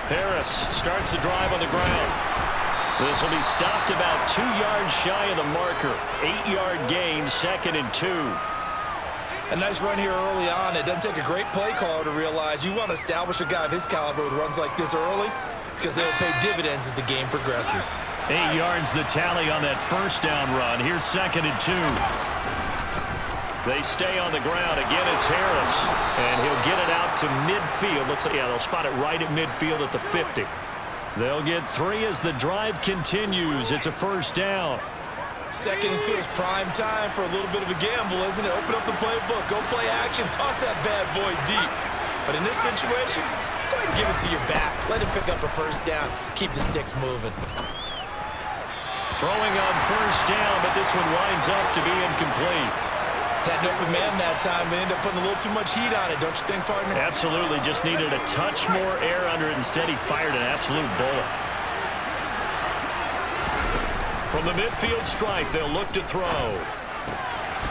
Harris starts the drive on the ground. This will be stopped about 2 yards shy of the marker. 8-yard gain, 2nd and 2. A nice run here early on. It doesn't take a great play caller to realize you want to establish a guy of his caliber with runs like this early because they'll pay dividends as the game progresses. 8 yards the tally on that first down run. Here's 2nd and 2. They stay on the ground. Again, it's Harris. And he'll get it out to midfield. Looks like, yeah, they'll spot it right at midfield at the 50. They'll get 3 as the drive continues. It's a first down. 2nd and 2 is prime time for a little bit of a gamble, isn't it? Open up the playbook. Go play action. Toss that bad boy deep. But in this situation, go ahead and give it to your back. Let him pick up a first down. Keep the sticks moving. Throwing on first down, but this one winds up to be incomplete. Had an open man that time, but ended up putting a little too much heat on it, don't you think, partner? Absolutely. Just needed a touch more air under it. Instead, he fired an absolute bullet. From the midfield stripe, they'll look to throw.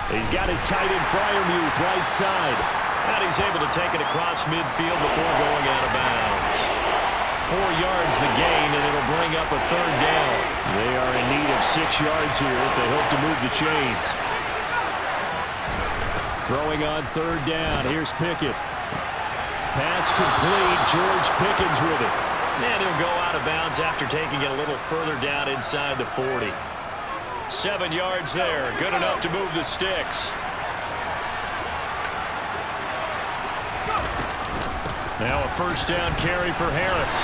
He's got his tight end Freiermuth right side. And he's able to take it across midfield before going out of bounds. 4 yards the gain, and it'll bring up a third down. They are in need of 6 yards here if they hope to move the chains. Throwing on third down. Here's Pickett. Pass complete. George Pickens with it. And he'll go out of bounds after taking it a little further down inside the 40. 7 yards there. Good enough to move the sticks. Now a first down carry for Harris.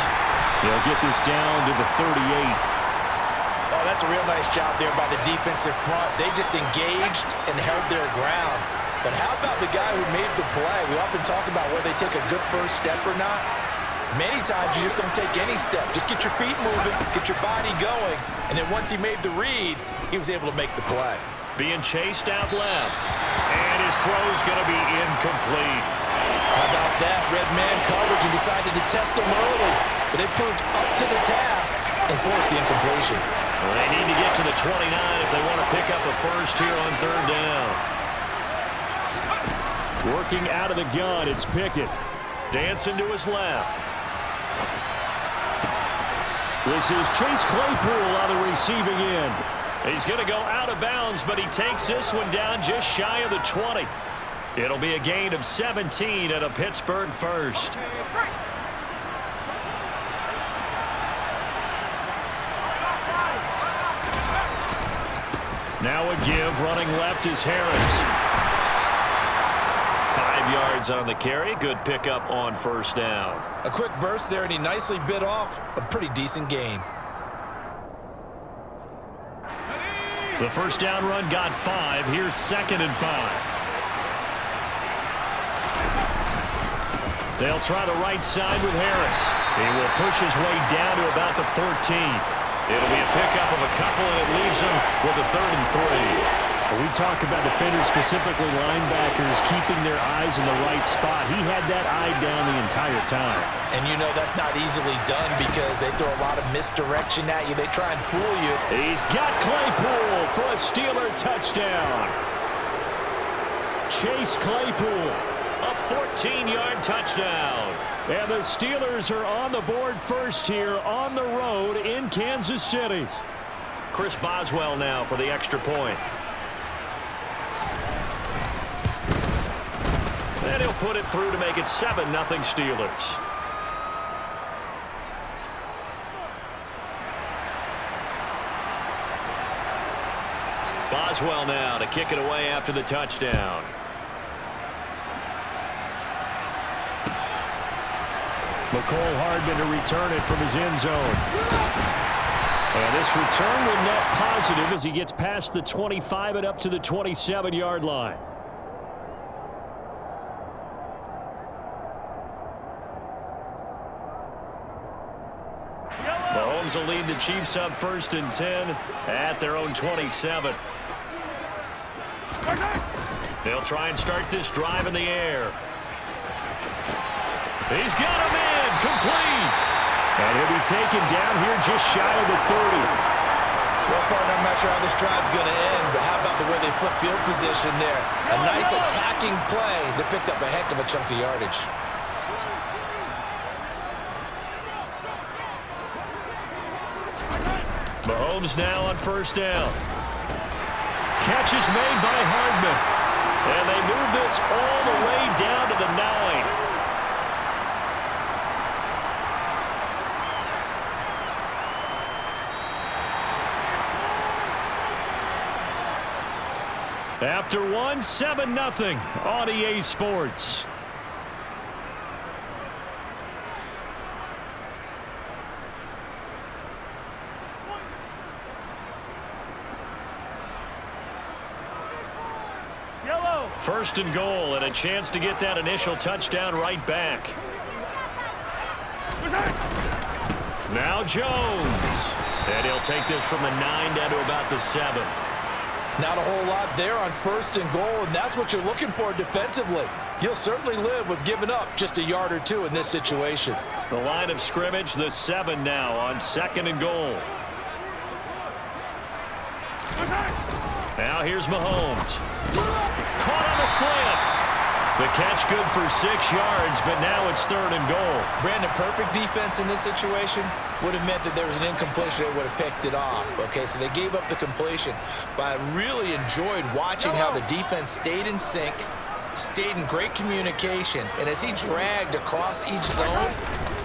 He'll get this down to the 38. Oh, that's a real nice job there by the defensive front. They just engaged and held their ground. But how about the guy who made the play? We often talk about whether they take a good first step or not. Many times you just don't take any step. Just get your feet moving, get your body going, and then once he made the read, he was able to make the play. Being chased out left, and his throw's going to be incomplete. How about that? Red man coverage and decided to test him early, but it proved up to the task and forced the incompletion. Well, they need to get to the 29 if they want to pick up a first here on third down. Working out of the gun, it's Pickett. Dancing to his left. This is Chase Claypool on the receiving end. He's going to go out of bounds, but he takes this one down just shy of the 20. It'll be a gain of 17 and a Pittsburgh first. Now a give, running left is Harris. 5 yards on the carry. Good pickup on first down. A quick burst there, and he nicely bit off a pretty decent gain. The first down run got 5. Here's 2nd and 5. They'll try the right side with Harris. He will push his way down to about the 14. It'll be a pickup of a couple, and it leaves him with a 3rd and 3. We talk about defenders, specifically linebackers, keeping their eyes in the right spot. He had that eye down the entire time. And you know that's not easily done because they throw a lot of misdirection at you. They try and fool you. He's got Claypool for a Steeler touchdown. Chase Claypool, a 14-yard touchdown. And the Steelers are on the board first here on the road in Kansas City. Chris Boswell now for the extra point. And he'll put it through to make it 7-0 Steelers. Boswell now to kick it away after the touchdown. McCole Hardman to return it from his end zone. And this return will net positive as he gets past the 25 and up to the 27-yard line. Mahomes will lead the Chiefs up 1st and 10 at their own 27. They'll try and start this drive in the air. He's got him in, complete. And he'll be taken down here just shy of the 30. Well, partner, I'm not sure how this drive's going to end, but how about the way they flip field position there? A nice attacking play that picked up a heck of a chunk of yardage. Mahomes now on first down. Catch is made by Hardman. And they move this all the way down to the 9. After 7-0 on EA Sports. First and goal, and a chance to get that initial touchdown right back. Now Jones. And he'll take this from the 9 down to about the 7. Not a whole lot there on first and goal, and that's what you're looking for defensively. You'll certainly live with giving up just a yard or two in this situation. The line of scrimmage, the 7 now on second and goal. Now here's Mahomes. Caught on the slant. The catch good for 6 yards, but now it's third and goal. Brandon, perfect defense in this situation would have meant that there was an incompletion. They would have picked it off. Okay, so they gave up the completion. But I really enjoyed watching how the defense stayed in sync, stayed in great communication. And as he dragged across each zone,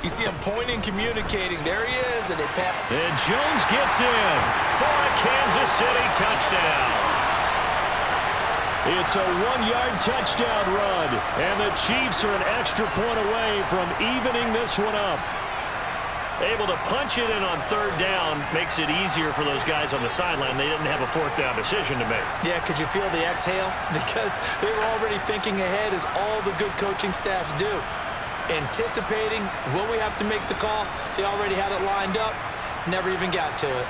you see him pointing, communicating. There he is, and and Jones gets in for a Kansas City touchdown. It's a 1-yard touchdown run, and the Chiefs are an extra point away from evening this one up. Able to punch it in on third down makes it easier for those guys on the sideline. They didn't have a fourth down decision to make. Yeah, could you feel the exhale? Because they were already thinking ahead, as all the good coaching staffs do. Anticipating, will we have to make the call? They already had it lined up, never even got to it.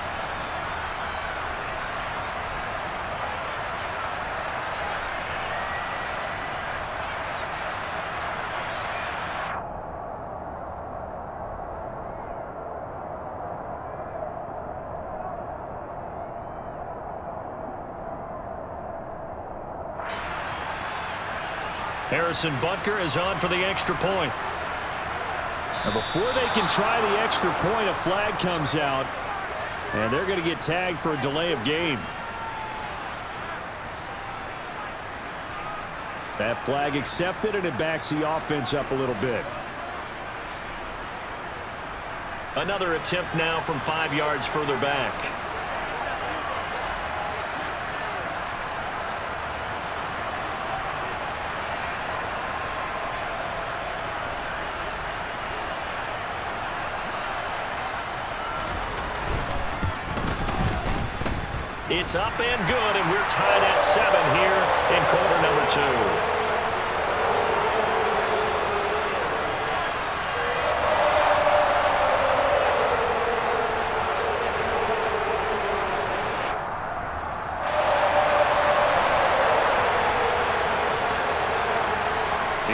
Harrison Butker is on for the extra point. Now before they can try the extra point, a flag comes out, and they're going to get tagged for a delay of game. That flag accepted, and it backs the offense up a little bit. Another attempt now from 5 yards further back. It's up and good, and we're tied at 7 here in quarter number 2.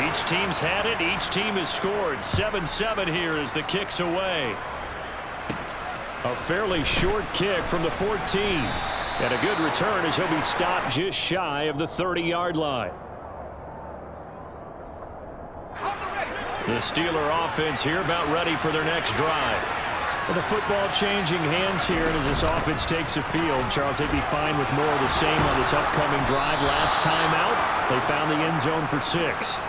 Each team's had it. Each team has scored. 7-7 here as the kick's away. A fairly short kick from the 14. And a good return as he'll be stopped just shy of the 30-yard line. The Steeler offense here about ready for their next drive. Well, the football changing hands here, and as this offense takes the field, Charles, they'd be fine with more of the same on this upcoming drive. Last time out, they found the end zone for 6.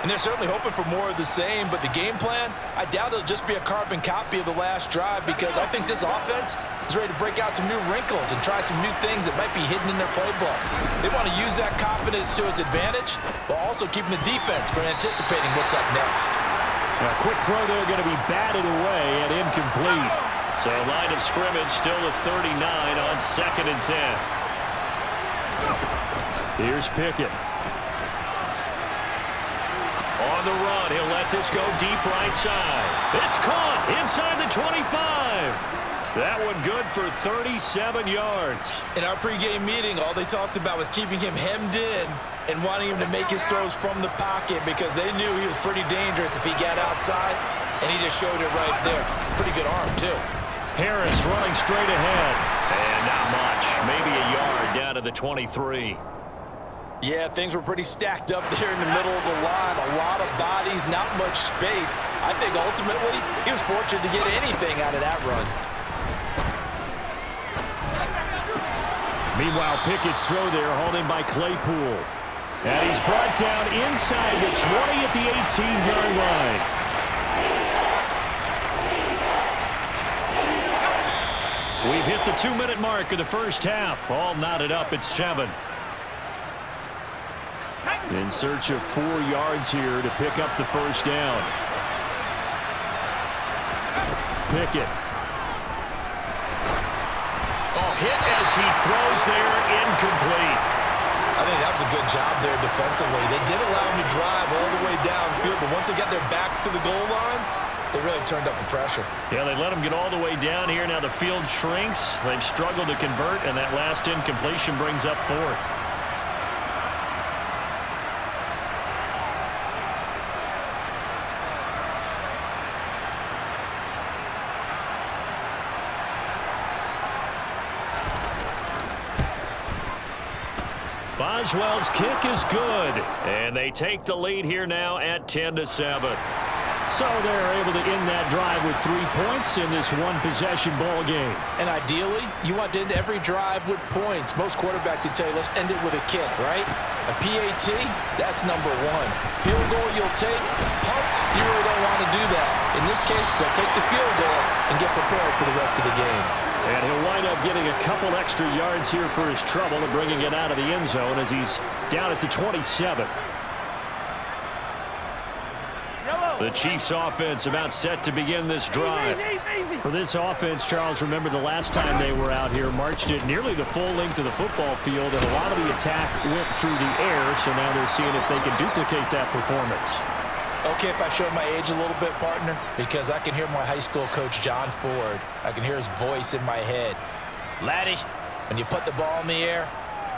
And they're certainly hoping for more of the same, but the game plan, I doubt it'll just be a carbon copy of the last drive, because I think this offense is ready to break out some new wrinkles and try some new things that might be hidden in their playbook. They want to use that confidence to its advantage, while also keeping the defense from anticipating what's up next. A quick throw there going to be batted away and incomplete. So line of scrimmage still at 39 on 2nd and 10. Here's Pickett. On the run, he'll let this go deep right side. It's caught inside the 25. That one good for 37 yards. In our pregame meeting, all they talked about was keeping him hemmed in and wanting him to make his throws from the pocket, because they knew he was pretty dangerous if he got outside, and he just showed it right there. Pretty good arm, too. Harris running straight ahead. And not much. Maybe a yard down to the 23. Yeah, things were pretty stacked up there in the middle of the line. A lot of bodies, not much space. I think ultimately he was fortunate to get anything out of that run. Meanwhile, Pickett's throw there hauled in by Claypool. And he's brought down inside the 20 at the 18-yard line. We've hit the 2-minute mark of the first half. All knotted up at 7. In search of 4 yards here to pick up the first down. Pickett. Oh, hit as he throws there, incomplete. I think that was a good job there defensively. They did allow him to drive all the way downfield, but once they got their backs to the goal line, they really turned up the pressure. Yeah, they let him get all the way down here. Now the field shrinks. They've struggled to convert, and that last incompletion brings up 4th. Boswell's kick is good, and they take the lead here now at 10-7. So they're able to end that drive with 3 points in this one-possession ball game. And ideally, you want to end every drive with points. Most quarterbacks would tell you, let's end it with a kick, right? A PAT, that's number 1. Field goal you'll take. Punts, you really don't want to do that. In this case, they'll take the field goal and get prepared for the rest of the game. And he'll wind up getting a couple extra yards here for his trouble and bringing it out of the end zone as he's down at the 27. The Chiefs offense about set to begin this drive. For this offense, Charles, remember the last time they were out here, marched it nearly the full length of the football field, and a lot of the attack went through the air, so now they're seeing if they can duplicate that performance. Okay, if I show my age a little bit, partner, because I can hear my high school coach, John Ford. I can hear his voice in my head. Laddie, when you put the ball in the air,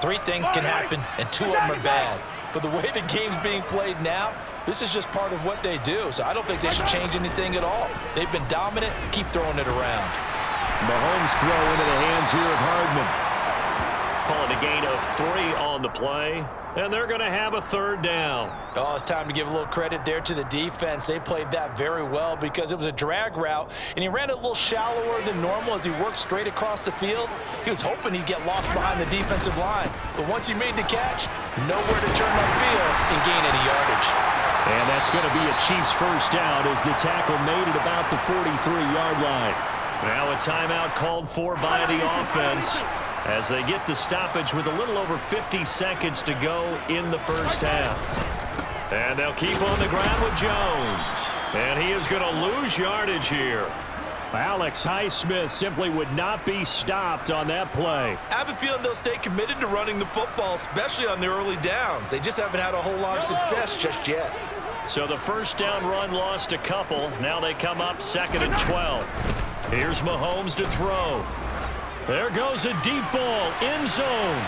3 things can happen, and 2 of them are bad. But the way the game's being played now, this is just part of what they do, so I don't think they should change anything at all. They've been dominant. Keep throwing it around. Mahomes throw into the hands here of Hardman. Calling a gain of 3 on the play, and they're going to have a 3rd down. Oh, it's time to give a little credit there to the defense. They played that very well because it was a drag route, and he ran it a little shallower than normal as he worked straight across the field. He was hoping he'd get lost behind the defensive line, but once he made the catch, nowhere to turn upfield and gain any yardage. And that's going to be a Chiefs first down as the tackle made at about the 43-yard line. Now a timeout called for by the offense as they get the stoppage with a little over 50 seconds to go in the first half. And they'll keep on the ground with Jones. And he is going to lose yardage here. Alex Highsmith simply would not be stopped on that play. I have a feeling they'll stay committed to running the football, especially on the early downs. They just haven't had a whole lot of success just yet. So the first down run lost a couple. Now they come up 2nd and 12. Here's Mahomes to throw. There goes a deep ball, end zone.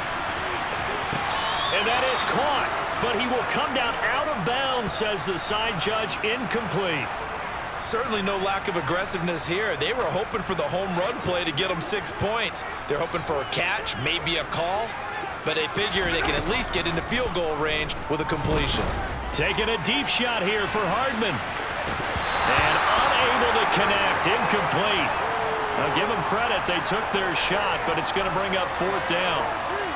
And that is caught, but he will come down out of bounds, says the side judge, incomplete. Certainly no lack of aggressiveness here. They were hoping for the home run play to get them 6 points. They're hoping for a catch, maybe a call, but they figure they can at least get into field goal range with a completion. Taking a deep shot here for Hardman. And unable to connect, incomplete. Now give them credit, they took their shot, but it's going to bring up 4th down.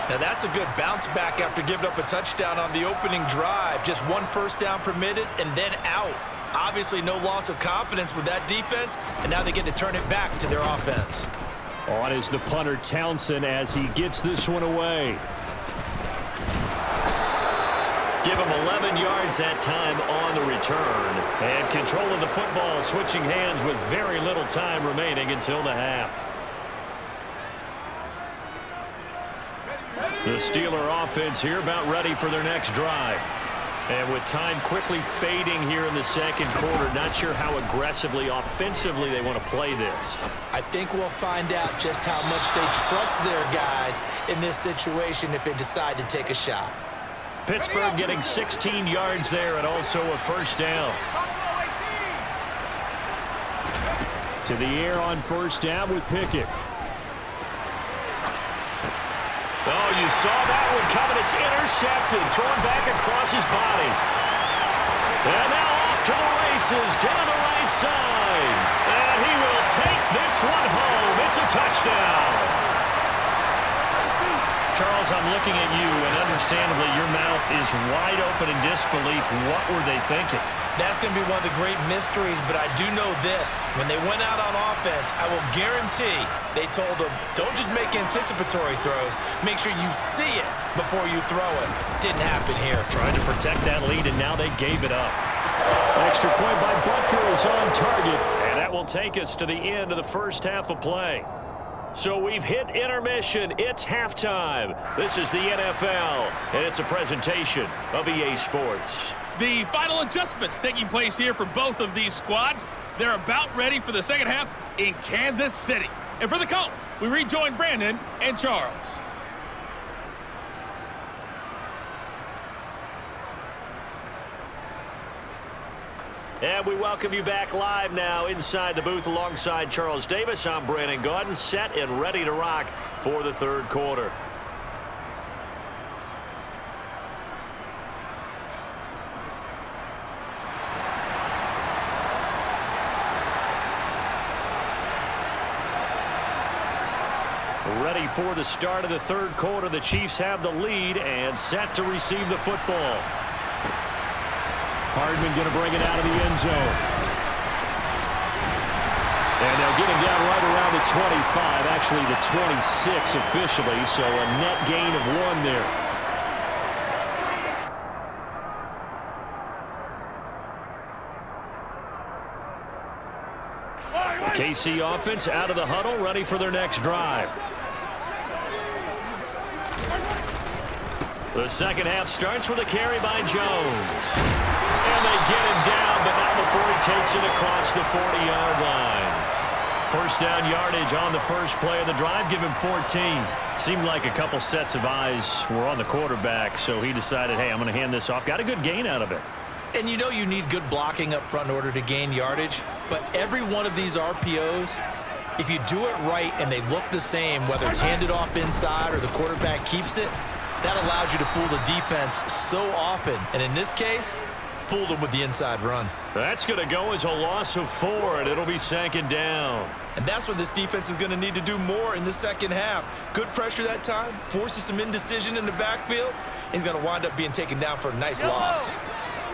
Now that's a good bounce back after giving up a touchdown on the opening drive. Just 1 first down permitted and then out. Obviously no loss of confidence with that defense, and now they get to turn it back to their offense. On is the punter Townsend as he gets this one away. Give him 11 yards that time on the return. And control of the football, switching hands with very little time remaining until the half. The Steeler offense here about ready for their next drive. And with time quickly fading here in the second quarter, not sure how aggressively, offensively they want to play this. I think we'll find out just how much they trust their guys in this situation if they decide to take a shot. Pittsburgh getting 16 yards there and also a first down. To the air on first down with Pickett. Oh, you saw that one coming. It's intercepted. Thrown back across his body. And now off to the races down the right side. And he will take this one home. It's a touchdown. Charles, I'm looking at you, and understandably, your mouth is wide open in disbelief. What were they thinking? That's going to be one of the great mysteries, but I do know this. When they went out on offense, I will guarantee they told them, don't just make anticipatory throws. Make sure you see it before you throw it. Didn't happen here. Trying to protect that lead, and now they gave it up. Extra point by Butker is on target, and that will take us to the end of the first half of play. So we've hit intermission. It's halftime. This is the NFL, and it's a presentation of EA Sports. The final adjustments taking place here for both of these squads. They're about ready for the second half in Kansas City. And for the call, we rejoin Brandon and Charles. And we welcome you back live now inside the booth alongside Charles Davis. I'm Brandon Gaudin, set and ready to rock for the third quarter. Ready for the start of the third quarter. The Chiefs have the lead and set to receive the football. Hardman going to bring it out of the end zone. And they'll get him down right around the 25, actually the 26 officially, so a net gain of 1 there. The KC offense out of the huddle, ready for their next drive. The second half starts with a carry by Jones. And they get him down, but not before he takes it across the 40-yard line. First down yardage on the first play of the drive, give him 14. Seemed like a couple sets of eyes were on the quarterback, so he decided, hey, I'm going to hand this off. Got a good gain out of it. And you know you need good blocking up front in order to gain yardage, but every one of these RPOs, if you do it right and they look the same, whether it's handed off inside or the quarterback keeps it, that allows you to fool the defense so often. And in this case, fooled them with the inside run. That's going to go as a loss of 4, and it'll be second down. And that's what this defense is going to need to do more in the second half. Good pressure that time, forces some indecision in the backfield. He's going to wind up being taken down for a nice loss.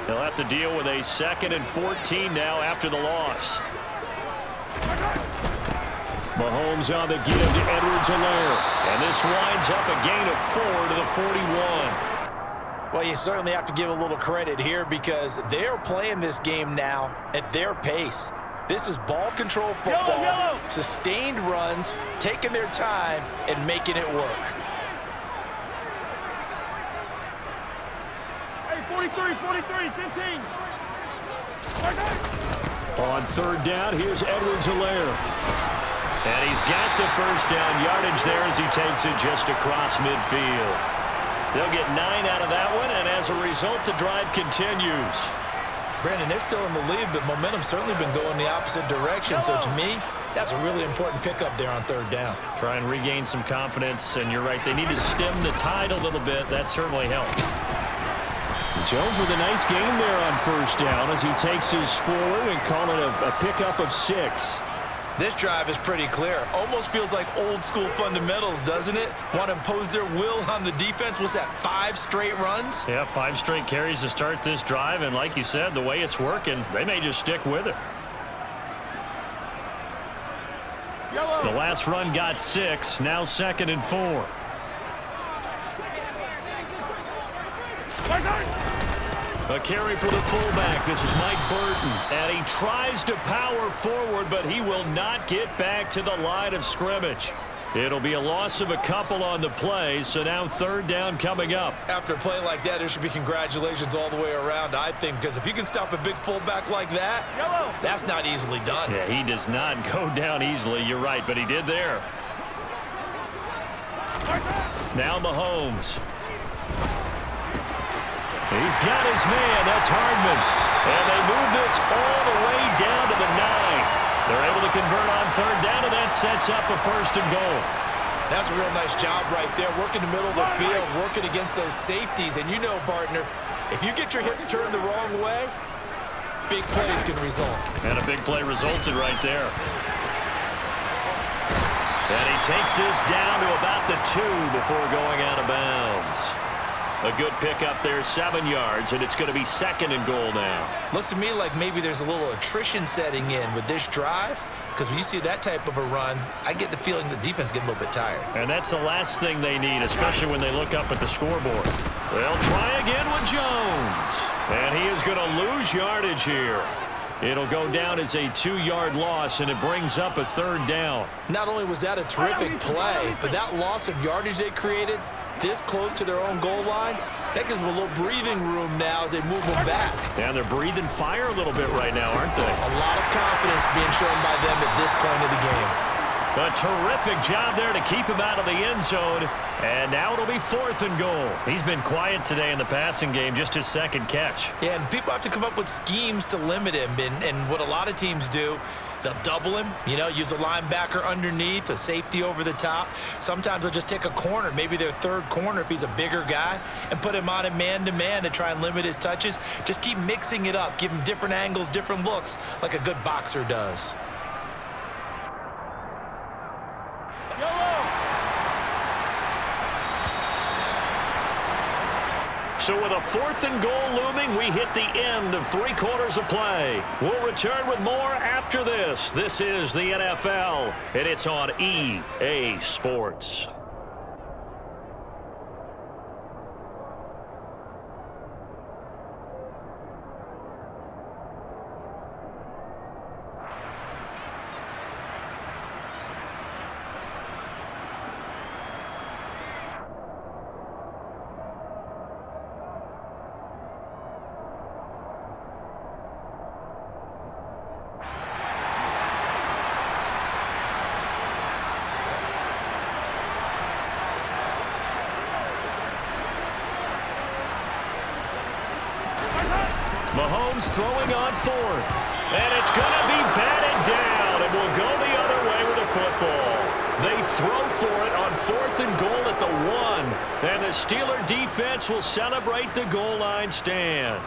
He'll have to deal with a 2nd and 14 now after the loss. Mahomes on the give to Edwards-Helaire. And this winds up a gain of 4 to the 41. Well, you certainly have to give a little credit here because they're playing this game now at their pace. This is ball control football, sustained runs, taking their time and making it work. Hey, 43, 15. On third down, here's Edwards-Helaire. And he's got the first down yardage there as he takes it just across midfield. They'll get 9 out of that one, and as a result, the drive continues. Brandon, they're still in the lead, but momentum's certainly been going the opposite direction. So to me, that's a really important pickup there on third down. Try and regain some confidence, and you're right, they need to stem the tide a little bit. That certainly helped. Jones with a nice game there on first down as he takes his forward and call it a pickup of 6. This drive is pretty clear. Almost feels like old school fundamentals, doesn't it? Want to impose their will on the defense. Was that 5 straight runs? Yeah, 5 straight carries to start this drive, and like you said, the way it's working, they may just stick with it. The last run got 6, now 2nd and 4. A carry for the fullback. This is Mike Burton. And he tries to power forward, but he will not get back to the line of scrimmage. It'll be a loss of a couple on the play, so now third down coming up. After a play like that, there should be congratulations all the way around, I think, because if you can stop a big fullback like that, that's not easily done. Yeah, he does not go down easily. You're right, but he did there. Now Mahomes. He's got his man. That's Hardman. And they move this all the way down to the 9. They're able to convert on third down, and that sets up a 1st and goal. That's a real nice job right there. Working the middle of the field, working against those safeties. And you know, partner, if you get your hips turned the wrong way, big plays can result. And a big play resulted right there. And he takes this down to about the 2 before going out of bounds. A good pickup there, 7 yards, and it's going to be 2nd and goal now. Looks to me like maybe there's a little attrition setting in with this drive, because when you see that type of a run, I get the feeling the defense getting a little bit tired. And that's the last thing they need, especially when they look up at the scoreboard. They'll try again with Jones. And he is going to lose yardage here. It'll go down as a 2-yard loss, and it brings up a 3rd down. Not only was that a terrific play, but that loss of yardage they created this close to their own goal line, that gives them a little breathing room now as they move them back. And they're breathing fire a little bit right now, aren't they? A lot of confidence being shown by them at this point of the game. A terrific job there to keep him out of the end zone. And now it'll be 4th and goal. He's been quiet today in the passing game, just his 2nd catch. Yeah, and people have to come up with schemes to limit him. And what a lot of teams do, they'll double him, use a linebacker underneath, a safety over the top. Sometimes they'll just take a corner, maybe their 3rd corner if he's a bigger guy, and put him on a man-to-man to try and limit his touches. Just keep mixing it up, give him different angles, different looks, like a good boxer does. So with a 4th and goal looming, we hit the end of 3 quarters of play. We'll return with more after this. This is the NFL, and it's on EA Sports. Mahomes throwing on 4th. And it's going to be batted down, and will go the other way with the football. They throw for it on 4th and goal at the 1. And the Steeler defense will celebrate the goal line stand.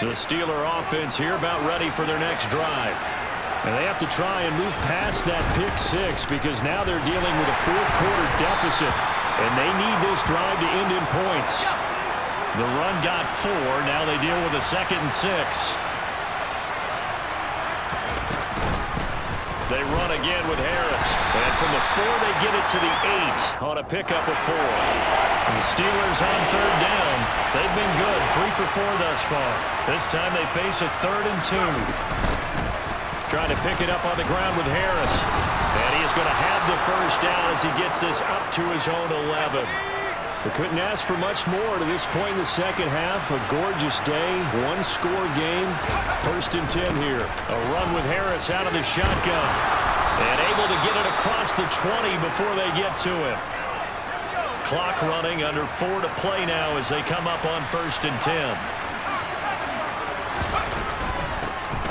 The Steeler offense here about ready for their next drive. And they have to try and move past that pick 6 because now they're dealing with a 4th quarter deficit. And they need this drive to end in points. The run got 4. Now they deal with a 2nd and 6. They run again with Harris. And from the 4, they get it to the 8 on a pickup of 4. And the Steelers on 3rd down. They've been good, 3 for 4 thus far. This time they face a 3rd and 2. Trying to pick it up on the ground with Harris. And he is going to have the 1st down as he gets this up to his own 11. We couldn't ask for much more to this point in the 2nd half. A gorgeous day, 1-score game. 1st and 10 here. A run with Harris out of the shotgun. And able to get it across the 20 before they get to him. Clock running, under 4 to play now as they come up on 1st and 10.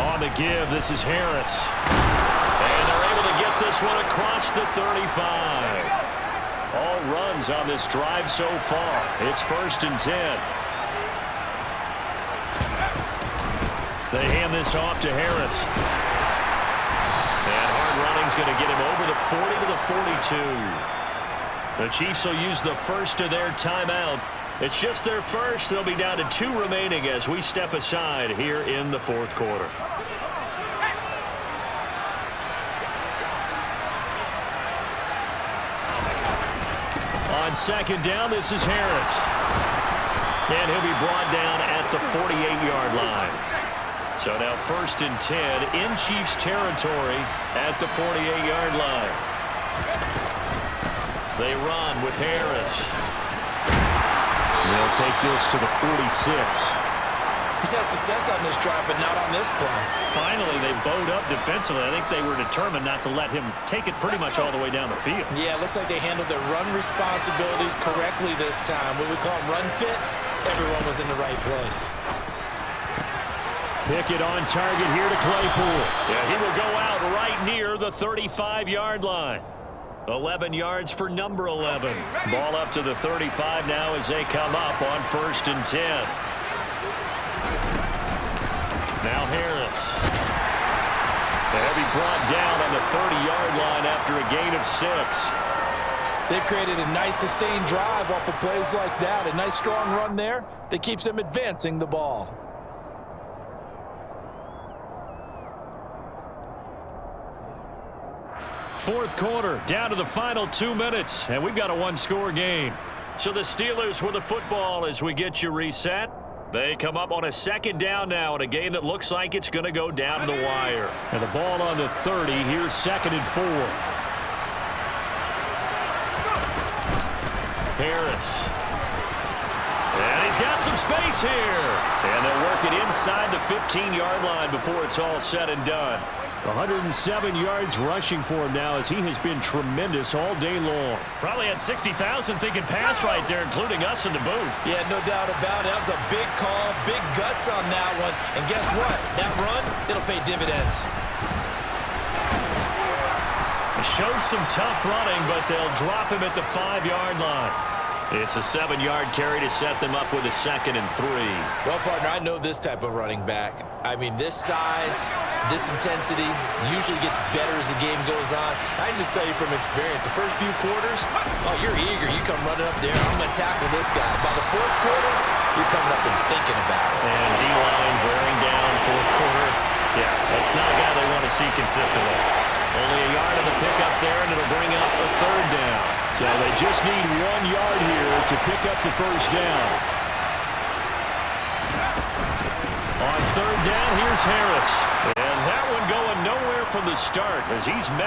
On the give, this is Harris. And they're able to get this one across the 35. All runs on this drive so far. It's 1st and 10. They hand this off to Harris. And hard running's going to get him over the 40 to the 42. The Chiefs will use the first of their timeout. It's just their first. They'll be down to 2 remaining as we step aside here in the 4th quarter. On 2nd down, this is Harris. And he'll be brought down at the 48-yard line. So now 1st and 10 in Chiefs territory at the 48-yard line. They run with Harris. They'll take this to the 46. He's had success on this drive, but not on this play. Finally, they bowed up defensively. I think they were determined not to let him take it pretty much all the way down the field. Yeah, it looks like they handled their run responsibilities correctly this time. What we call them run fits, everyone was in the right place. Pickett on target here to Claypool. Yeah, he will go out right near the 35-yard line. 11 yards for number 11. Ball up to the 35 now as they come up on 1st and 10. Now Harris. They'll be brought down 30-yard line after a gain of 6. They've created a nice sustained drive off of plays like that. A nice strong run there that keeps them advancing the ball. Fourth quarter, down to the final 2 minutes, and we've got a one-score game. So the Steelers with the football as we get you reset. They come up on a second down now in a game that looks like it's going to go down to the wire. And the ball on the 30. Here's 2nd and 4. Harris. And he's got some space here. And they'll work it inside the 15-yard line before it's all said and done. 107 yards rushing for him now as he has been tremendous all day long. Probably had 60,000 thinking pass right there, including us in the booth. Yeah, no doubt about it. That was a big call, big guts on that one. And guess what? That run, it'll pay dividends. He showed some tough running, but they'll drop him at the 5-yard line. It's a 7-yard carry to set them up with a 2nd and 3. Well, partner, I know this type of running back. I mean, this size, this intensity usually gets better as the game goes on. I can just tell you from experience, the first few quarters, oh, you're eager. You come running up there, I'm going to tackle this guy. By the fourth quarter, you're coming up and thinking about it. And D-line wearing down fourth quarter. Yeah, that's not a guy they want to see consistently. Only a yard on the pickup there, and it'll bring up a 3rd down. So they just need 1 yard here to pick up the first down. On 3rd down, here's Harris. And that one going nowhere from the start as he's met